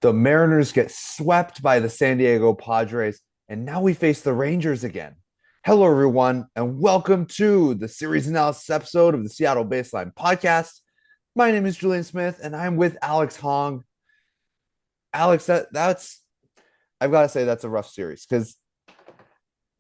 The Mariners get swept by the San Diego Padres, and now we face the Rangers again. Hello, everyone, and welcome to the series analysis episode of the Seattle Baseline Podcast. My name is Julian Smith, and I'm with Alex Hong. Alex, that's I've got to say that's a rough series because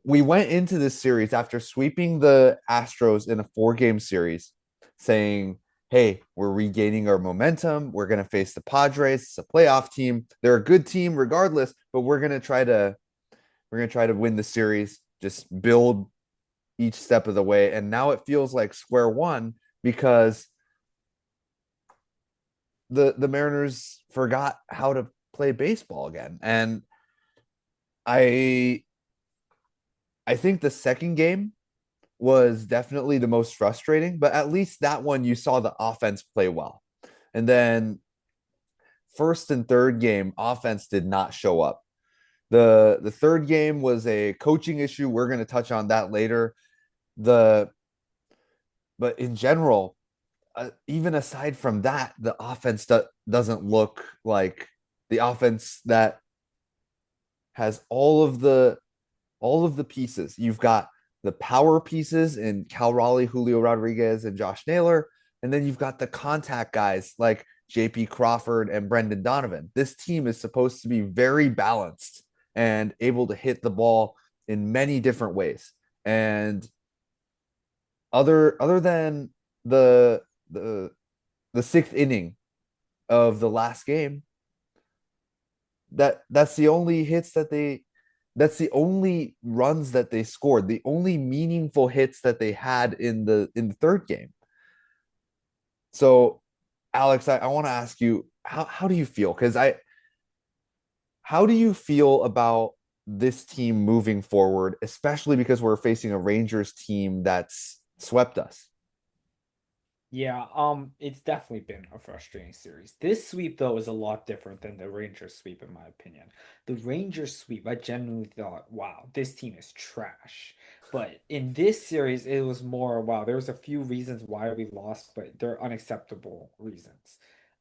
we went into this series after sweeping the Astros in a four-game series, saying, hey, we're regaining our momentum. We're going to face the Padres. It's a playoff team. They're a good team regardless, but we're going to try to win the series, just build each step of the way. And now it feels like square one because the Mariners forgot how to play baseball again. And I I think the second game was definitely the most frustrating, but at least that one you saw the offense play well. And then first and third game, offense did not show up. The third game was a coaching issue. We're going to touch on that later. The but in general, even aside from that, the offense doesn't look like the offense that has all of the pieces. You've got the power pieces in Cal Raleigh, Julio Rodriguez, and Josh Naylor, and then you've got the contact guys like JP Crawford and Brendan Donovan. This team is supposed to be very balanced and able to hit the ball in many different ways. And other than the the the sixth inning of the last game, that's the only hits that they that's the only runs that they scored, the only meaningful hits that they had in the third game. So Alex, I want to ask you, how do you feel? Because I how do you feel about this team moving forward, especially because we're facing a Rangers team that's swept us? Yeah, it's definitely been a frustrating series. This sweep, though, is a lot different than the Rangers sweep, in my opinion. The Rangers sweep, I genuinely thought, wow, this team is trash. But in this series, it was more, wow, there was a few reasons why we lost, but they're unacceptable reasons.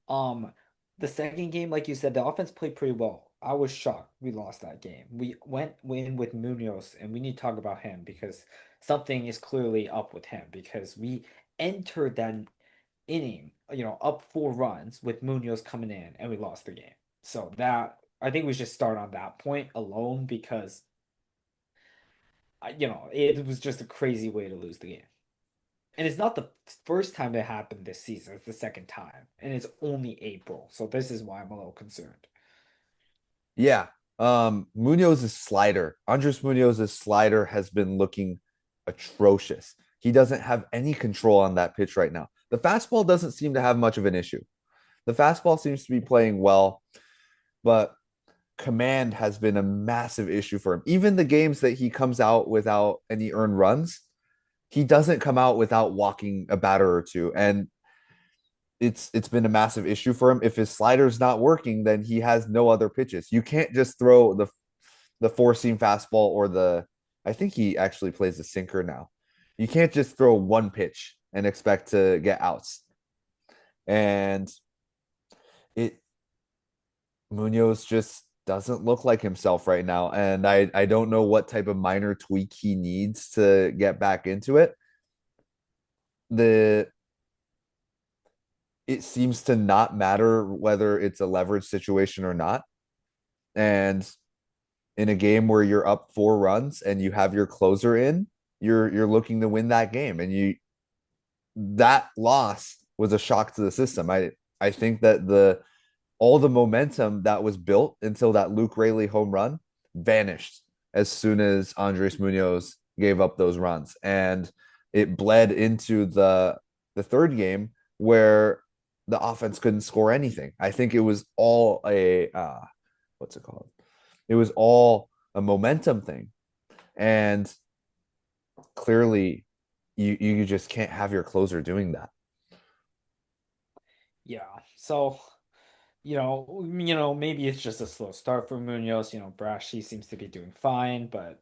Um, the second game, like you said, the offense played pretty well. I was shocked we lost that game. We went in with Munoz, and we need to talk about him because something is clearly up with him because we entered that inning, up 4 runs with Munoz coming in, and we lost the game. So that I think we should start on that point alone because it was just a crazy way to lose the game. And it's not the first time that happened this season; it's the second time, and it's only April. So this is why I'm a little concerned. Yeah. Munoz's slider, Andres Munoz's slider has been looking atrocious. He doesn't have any control on that pitch right now. The fastball doesn't seem to have much of an issue. The fastball seems to be playing well, but command has been a massive issue for him. Even the games that he comes out without any earned runs, he doesn't come out without walking a batter or two. And it's been a massive issue for him. If his slider's not working, then he has no other pitches. You can't just throw the four seam fastball or the I think he actually plays the sinker now. You can't just throw one pitch and expect to get outs. And it Munoz just doesn't look like himself right now. And I don't know what type of minor tweak he needs to get back into it. The It seems to not matter whether it's a leverage situation or not. And in a game where you're up 4 runs and you have your closer in, you're looking to win that game. And you that loss was a shock to the system. I think that the all the momentum that was built until that Luke Rayleigh home run vanished as soon as Andres Munoz gave up those runs. And it bled into the third game where the offense couldn't score anything. I think it was all a what's it called? It was all a momentum thing. And clearly you just can't have your closer doing that. Yeah. So, maybe it's just a slow start for Munoz. Brashy seems to be doing fine, but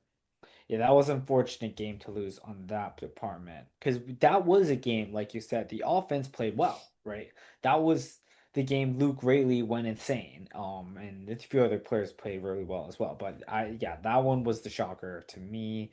yeah, that was an unfortunate game to lose on that department because that was a game, like you said, the offense played well, right? That was the game Luke Rayleigh went insane. And a few other players played really well as well. But yeah, that one was the shocker to me.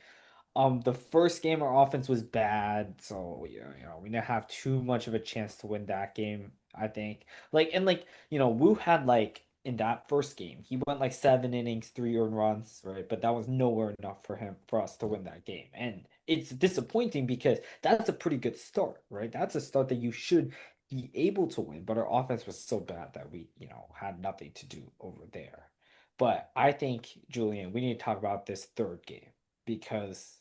The first game our offense was bad, so we didn't have too much of a chance to win that game, I think. Wu had like in that first game, he went like 7 innings, 3 earned runs, right? But that was nowhere enough for us to win that game. And it's disappointing because that's a pretty good start, right? That's a start that you should be able to win, but our offense was so bad that we had nothing to do over there. But I think, Julian, we need to talk about this third game because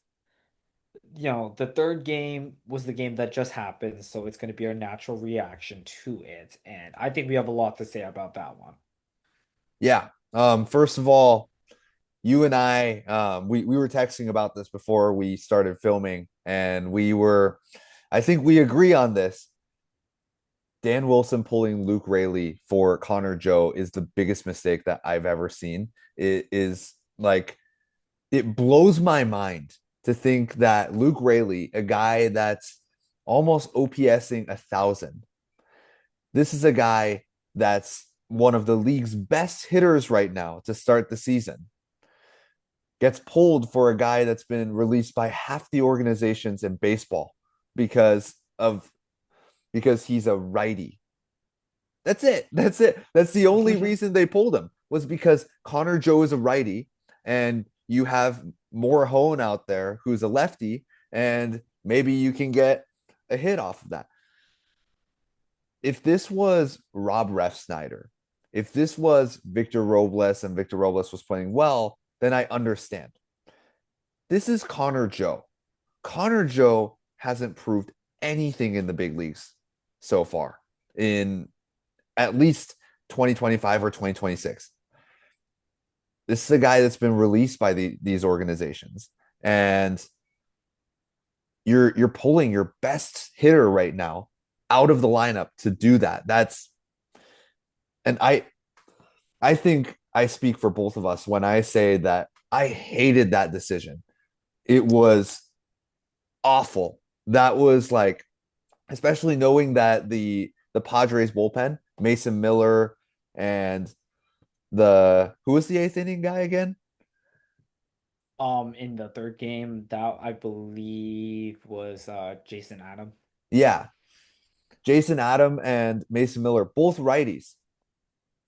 the third game was the game that just happened, so it's going to be our natural reaction to it. And I think we have a lot to say about that one. Yeah. First of all, you and I, we were texting about this before we started filming, and I think we agree on this. Dan Wilson pulling Luke Rayleigh for Connor Joe is the biggest mistake that I've ever seen. It is like it blows my mind to think that Luke Rayleigh, a guy that's almost OPSing 1,000, this is a guy that's one of the league's best hitters right now to start the season, gets pulled for a guy that's been released by half the organizations in baseball because of because he's a righty. That's it. That's it. That's the only reason they pulled him was because Connor Joe is a righty and you have Morejon out there who's a lefty, and maybe you can get a hit off of that. If this was Rob Refsnyder, if this was Victor Robles and Victor Robles was playing well, then I understand. This is Connor Joe. Connor Joe hasn't proved anything in the big leagues so far in at least 2025 or 2026. This is a guy that's been released by these organizations, and you're pulling your best hitter right now out of the lineup to do that. And I think I speak for both of us when I say that I hated that decision. It was awful. That was like, especially knowing that the Padres bullpen, Mason Miller and the who was the eighth inning guy again? In the third game, that I believe was Jason Adam. Yeah, Jason Adam and Mason Miller, both righties.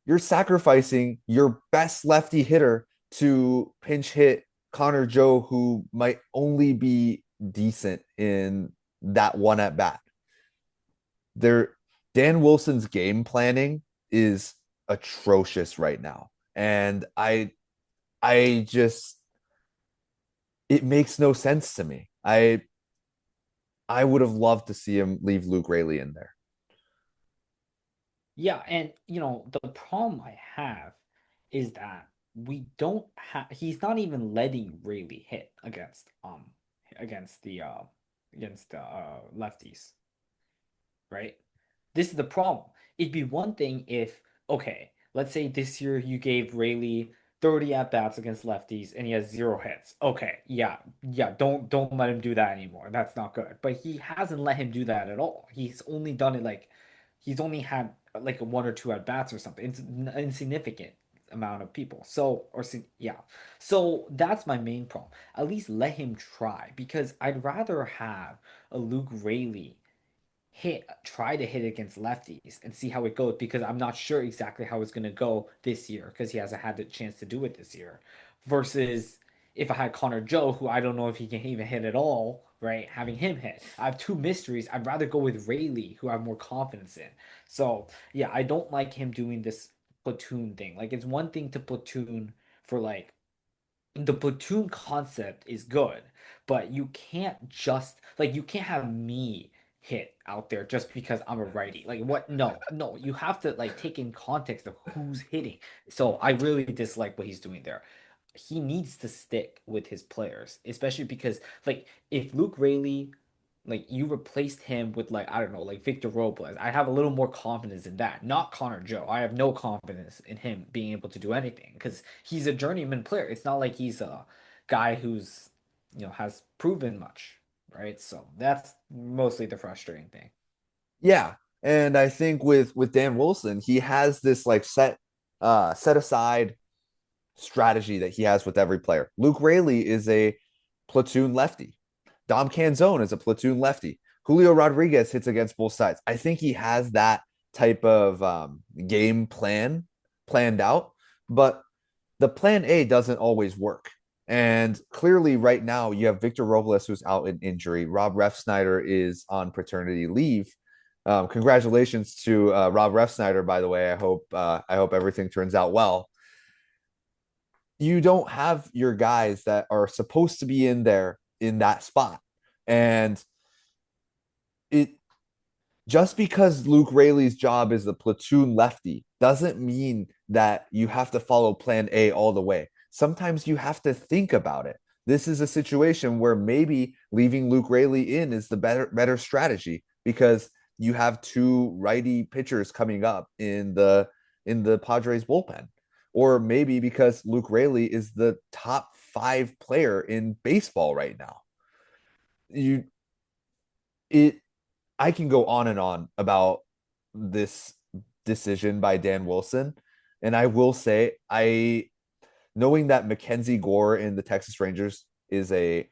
You're sacrificing your best lefty hitter to pinch hit Connor Joe, who might only be decent in that one at bat. There, Dan Wilson's game planning is atrocious right now, and I just it makes no sense to me. I would have loved to see him leave Luke Rayleigh in there. Yeah, and the problem I have is that we don't have he's not even letting Rayleigh hit against the lefties, right? This is the problem. It'd be one thing if, okay, let's say this year you gave Rayleigh 30 at bats against lefties and he has 0 hits. Okay, yeah, yeah, don't let him do that anymore. That's not good. But he hasn't let him do that at all. He's only done it like he's only had like 1 or 2 at bats or something. It's an insignificant amount of people. Yeah. So that's my main problem. At least let him try because I'd rather have a Luke Rayleigh try to hit against lefties and see how it goes because I'm not sure exactly how it's going to go this year because he hasn't had the chance to do it this year versus if I had Connor Joe, who I don't know if he can even hit at all, right? Having him hit. I have two mysteries. I'd rather go with Rayleigh, who I have more confidence in. So yeah, I don't like him doing this platoon thing. Like it's one thing to platoon for like the platoon concept is good, but you can't have me hit out there just because I'm a righty. Like what? No, no, you have to like take in context of who's hitting. So I really dislike what he's doing there. He needs to stick with his players, especially because like if Luke Rayleigh like you replaced him with like I don't know like Victor Robles. I have a little more confidence in that. Not Connor Joe. I have no confidence in him being able to do anything because he's a journeyman player. It's not like he's a guy who's has proven much, right? So that's mostly the frustrating thing. Yeah. And I think with Dan Wilson, he has this like set aside strategy that he has with every player. Luke Raley is a platoon lefty. Dom Canzone is a platoon lefty. Julio Rodriguez hits against both sides. I think he has that type of game plan planned out, but the plan A doesn't always work. And clearly, right now, you have Victor Robles, who's out in injury. Rob Refsnyder is on paternity leave. Congratulations to Rob Refsnyder, by the way. I hope everything turns out well. You don't have your guys that are supposed to be in there in that spot, and it just because Luke Raley's job is the platoon lefty doesn't mean that you have to follow plan A all the way. Sometimes you have to think about it. This is a situation where maybe leaving Luke Raley in is the better strategy because you have two righty pitchers coming up in the Padres bullpen. Or maybe because Luke Raley is the top 5 player in baseball right now. You it I can go on and on about this decision by Dan Wilson. And I will say, knowing that Mackenzie Gore in the Texas Rangers is a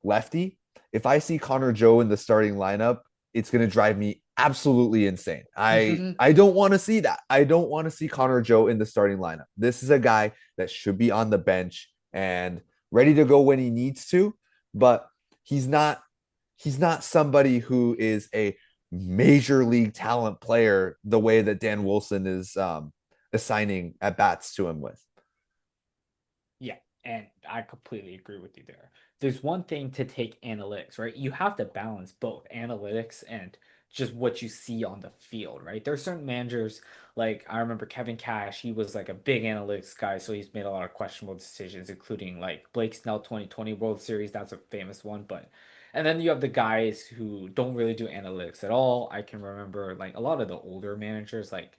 lefty, if I see Connor Joe in the starting lineup, it's going to drive me absolutely insane. I don't want to see that. I don't want to see Connor Joe in the starting lineup. This is a guy that should be on the bench and ready to go when he needs to, but he's not he's not somebody who is a major league talent player the way that Dan Wilson is assigning at bats to him with. Yeah, and I completely agree with you there. There's one thing to take analytics, right? You have to balance both analytics and just what you see on the field, right? There are certain managers, like I remember Kevin Cash, he was like a big analytics guy, so he's made a lot of questionable decisions, including like Blake Snell 2020 World Series, that's a famous one, but and then you have the guys who don't really do analytics at all. I can remember like a lot of the older managers, like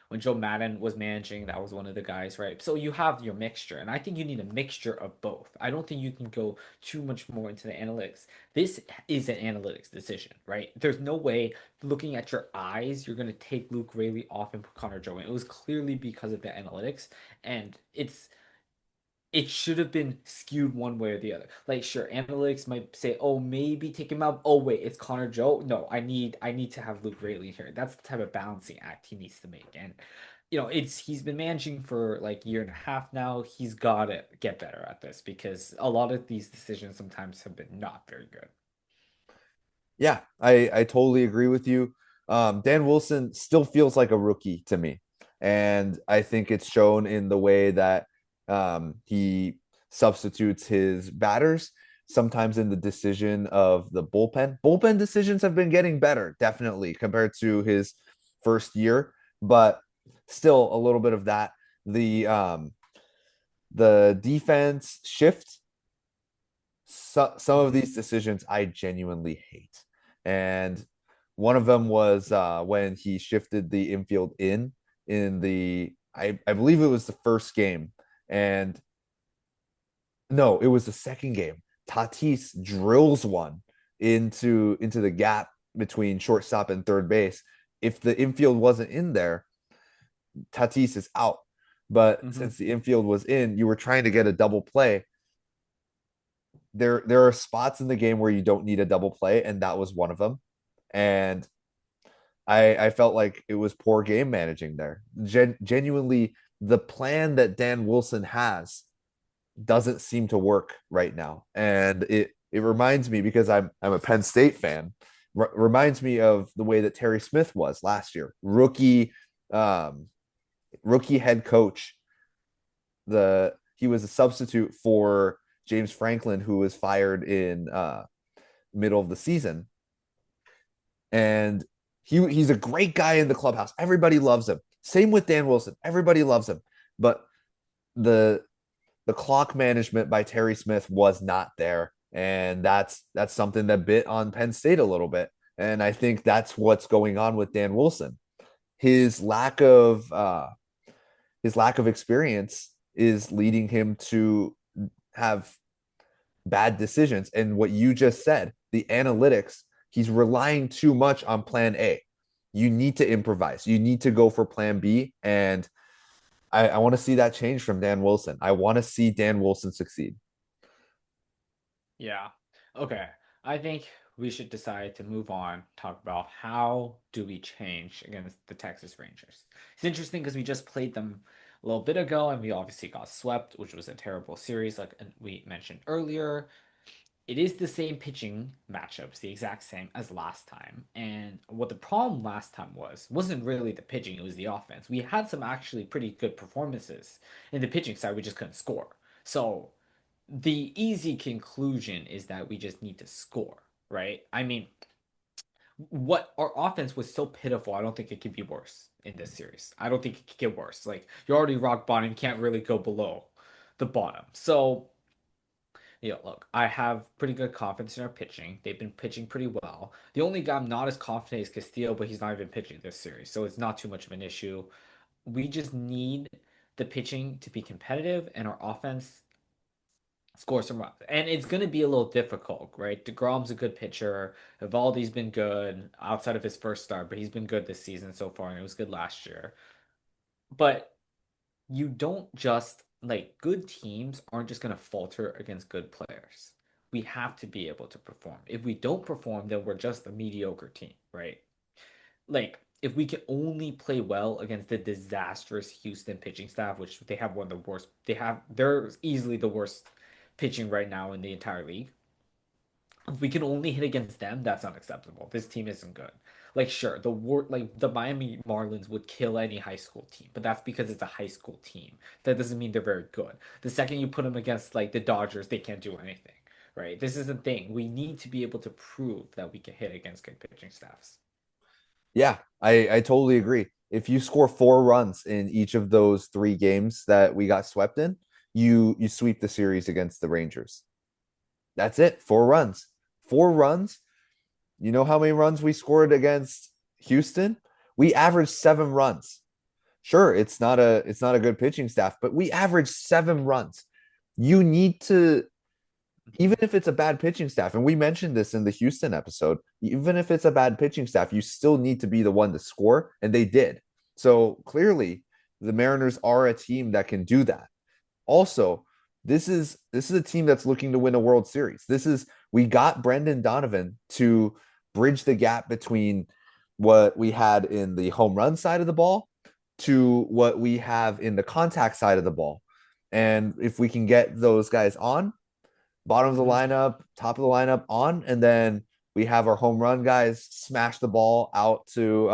when Joe Madden was managing, that was one of the guys, right? So you have your mixture, and I think you need a mixture of both. I don't think you can go too much more into the analytics. This is an analytics decision, right? There's no way looking at your eyes you're going to take Luke Raley off and put Connor Joe in. It was clearly because of the analytics, and it should have been skewed one way or the other. Like, sure, analytics might say, "Oh, maybe take him out." Oh, wait, it's Connor Joe. No, I need to have Luke Rayleigh here. That's the type of balancing act he needs to make. And it's he's been managing for like a year and a half now. He's got to get better at this because a lot of these decisions sometimes have been not very good. Yeah, I totally agree with you. Dan Wilson still feels like a rookie to me, and I think it's shown in the way that he substitutes his batters. Sometimes in the decision of the bullpen. Bullpen decisions have been getting better, definitely compared to his first year, but still a little bit of that. The defense shift. Some of these decisions I genuinely hate. And one of them was when he shifted the infield in I believe it was the first game. And no, it was the second game. Tatis drills one into the gap between shortstop and third base. If the infield wasn't in there, Tatis is out. But Hmm. since the infield was in, you were trying to get a double play. There are spots in the game where you don't need a double play, and that was one of them. And I felt like it was poor game managing there. Genuinely, the plan that Dan Wilson has doesn't seem to work right now, and it reminds me because I'm a Penn State fan. Reminds me of the way that Terry Smith was last year, um, rookie head coach. He was a substitute for James Franklin, who was fired in middle of the season, and he's a great guy in the clubhouse. Everybody loves him. Same with Dan Wilson. Everybody loves him, but the the clock management by Terry Smith was not there, and that's something that bit on Penn State a little bit. And I think that's what's going on with Dan Wilson. His lack of experience is leading him to have bad decisions. And what you just said, the analytics, he's relying too much on plan A. You need to improvise. You need to go for plan B. And I want to see that change from Dan Wilson. I want to see Dan Wilson succeed. Yeah. Okay. I think we should decide to move on, talk about how do we change against the Texas Rangers. It's interesting because we just played them a little bit ago and we obviously got swept, which was a terrible series, like we mentioned earlier. It is the same pitching matchups, the exact same as last time. And what the problem last time wasn't really the pitching, it was the offense. We had some actually pretty good performances in the pitching side, we just couldn't score. So the easy conclusion is that we just need to score, right? I mean, what our offense was so pitiful, I don't think it could be worse in this series. I don't think it could get worse. Like you're already rock bottom, you can't really go below the bottom. So, look, I have pretty good confidence in our pitching. They've been pitching pretty well. The only guy I'm not as confident is Castillo, but he's not even pitching this series, so it's not too much of an issue. We just need the pitching to be competitive and our offense score some runs. And it's going to be a little difficult, right? DeGrom's a good pitcher. Evaldi's been good outside of his first start, but he's been good this season so far, and it was good last year. But you don't just like good teams aren't just going to falter against good players. We have to be able to perform. If we don't perform, then we're just a mediocre team, right? Like if we can only play well against the disastrous Houston pitching staff, which they have one of the worst, they're easily the worst pitching right now in the entire league. If we can only hit against them, that's unacceptable. This team isn't good. Like sure, like the Miami Marlins would kill any high school team, but that's because it's a high school team. That doesn't mean they're very good. The second you put them against like the Dodgers, they can't do anything, right? This is the thing. We need to be able to prove that we can hit against good pitching staffs. Yeah, I totally agree. If you score 4 runs in each of those 3 games that we got swept in, you sweep the series against the Rangers. That's it. 4 runs. 4 runs. You know how many runs we scored against Houston? We averaged 7 runs. Sure, it's not a good pitching staff, but we averaged 7 runs. You need to, even if it's a bad pitching staff, and we mentioned this in the Houston episode, even if it's a bad pitching staff, you still need to be the one to score, and they did. So clearly, the Mariners are a team that can do that. Also, this is a team that's looking to win a World Series. This is we got Brendan Donovan to bridge the gap between what we had in the home run side of the ball to what we have in the contact side of the ball. And if we can get those guys on, bottom of the Mhm. lineup, top of the lineup on, and then we have our home run guys smash the ball out to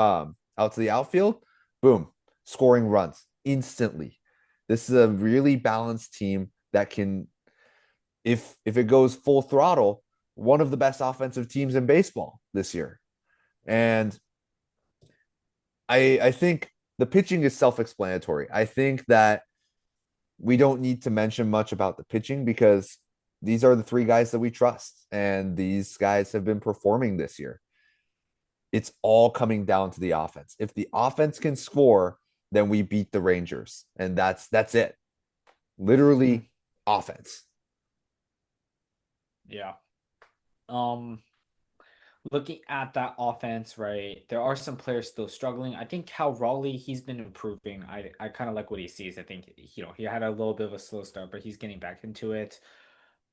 the outfield. Boom, scoring runs instantly. This is a really balanced team that can, if it goes full throttle, one of the best offensive teams in baseball this year. And I think the pitching is self-explanatory. I think that we don't need to mention much about the pitching because these are the 3 guys that we trust, and these guys have been performing this year. It's all coming down to the offense. If the offense can score, then we beat the Rangers, and that's it. Mm, Literally offense. yeah. Um, Looking at that offense, right, there are some players still struggling. I think Cal Raleigh, he's been improving. I kind of like what he sees. I think, he had a little bit of a slow start, but he's getting back into it.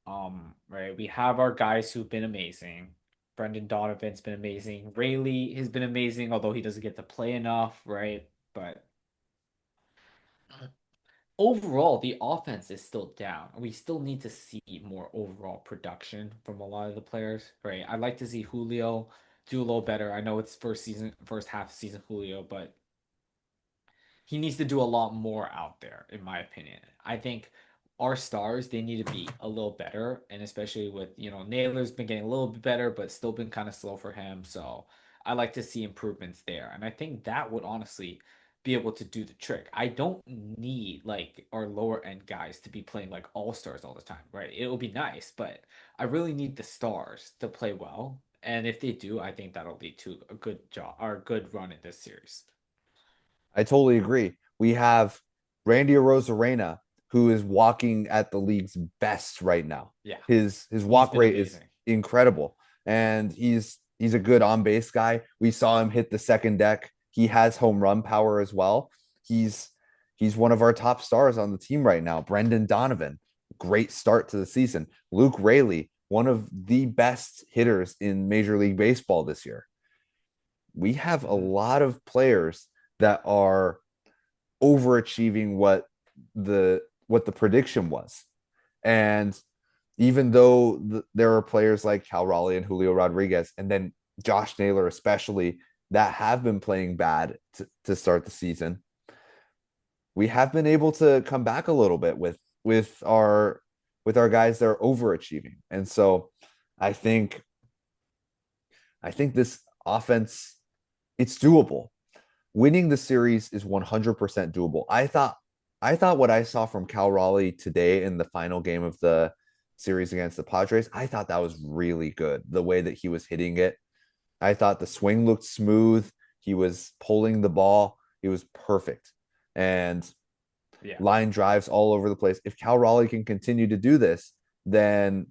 Right, we have our guys who've been amazing. Brendan Donovan's been amazing. Rayleigh has been amazing, although he doesn't get to play enough, right? But overall, the offense is still down. We still need to see more overall production from a lot of the players, right? I'd like to see Julio do a little better. I know it's first half season Julio, but he needs to do a lot more out there, in my opinion. I think our stars, they need to be a little better, and especially with, Naylor's been getting a little bit better, but still been kind of slow for him. So I like to see improvements there. And I think that would honestly be able to do the trick. I don't need like our lower end guys to be playing like all stars all the time, right? It'll be nice, but I really need the stars to play well. And if they do, I think that'll lead to a good job or a good run in this series. I totally agree. We have Randy Arozarena, who is walking at the league's best right now. Yeah, His he's walk been rate is amazing. incredible, and he's He's a good on base guy. We saw him hit the second deck. He has home run power as well. He's he's one of our top stars on the team right now. Brendan Donovan, great start to the season. Luke Raley, one of the best hitters in Major League Baseball this year. We have a Mhm. lot of players that are overachieving what the prediction was. And even though there are players like Cal Raleigh and Julio Rodriguez, and then Josh Naylor especially, that have been playing bad to start the season, we have been able to come back a little bit with our guys that are overachieving. And so I think I think this offense, it's doable. Winning the series is 100% doable. I thought what I saw from Cal Raleigh today in the final game of the series against the Padres, I thought that was really good. The way that he was hitting it, I thought the swing looked smooth. He was pulling the ball. He was perfect. And Yeah. line drives all over the place. If Cal Raleigh can continue to do this, then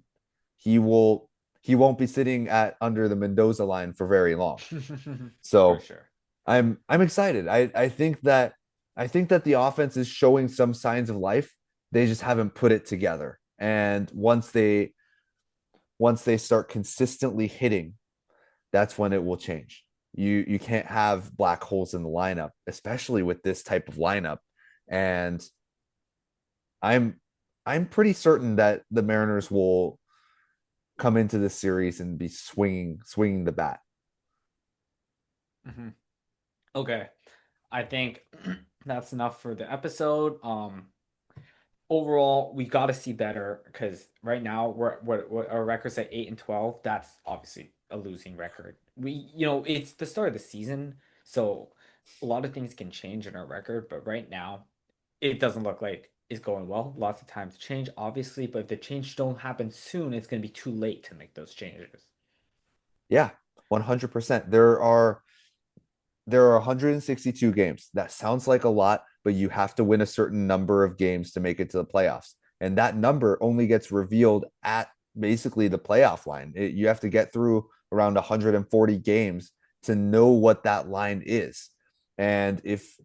he will he won't be sitting at under the Mendoza line for very long. For So sure. I'm excited. I think that the offense is showing some signs of life. They just haven't put it together. And once they start consistently hitting, that's when it will change. You can't have black holes in the lineup, especially with this type of lineup. And I'm I'm pretty certain that the Mariners will come into this series and be swinging the bat. Mhm. Okay. I think that's enough for the episode. Overall, we got to see better because right now we're our record's at 8-12. That's obviously a losing record. It's the start of the season, so a lot of things can change in our record. But right now, it doesn't look like it's going well. Lots of times change, obviously, but if the change don't happen soon, it's going to be too late to make those changes. Yeah, 100%. There are 162 games. That sounds like a lot, but you have to win a certain number of games to make it to the playoffs. And that number only gets revealed at basically the playoff line. You have to get through around 140 games to know what that line is. And if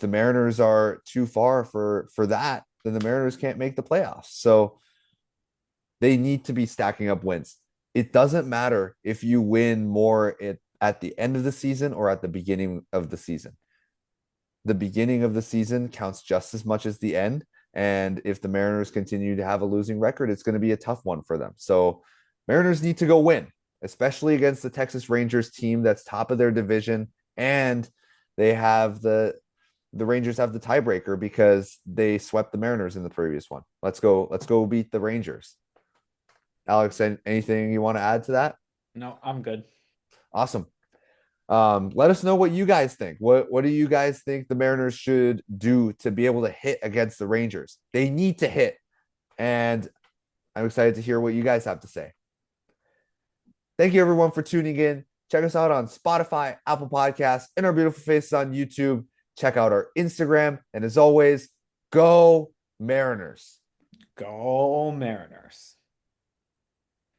the Mariners are too far for that, then the Mariners can't make the playoffs. So they need to be stacking up wins. It doesn't matter if you win more at the end of the season or at the beginning of the season. The beginning of the season counts just as much as the end. And if the Mariners continue to have a losing record, it's going to be a tough one for them. So Mariners need to go win, especially against the Texas Rangers team that's top of their division. And they have the Rangers have the tiebreaker because they swept the Mariners in the previous one. Let's go. Let's go beat the Rangers. Alex, anything you want to add to that? No, I'm good. Awesome. Let us know what you guys think. What do you guys think the Mariners should do to be able to hit against the Rangers? They need to hit, and I'm excited to hear what you guys have to say. Thank you everyone for tuning in. Check us out on Spotify, Apple Podcasts, and our beautiful faces on YouTube. Check out our Instagram, and as always, go Mariners. Go Mariners.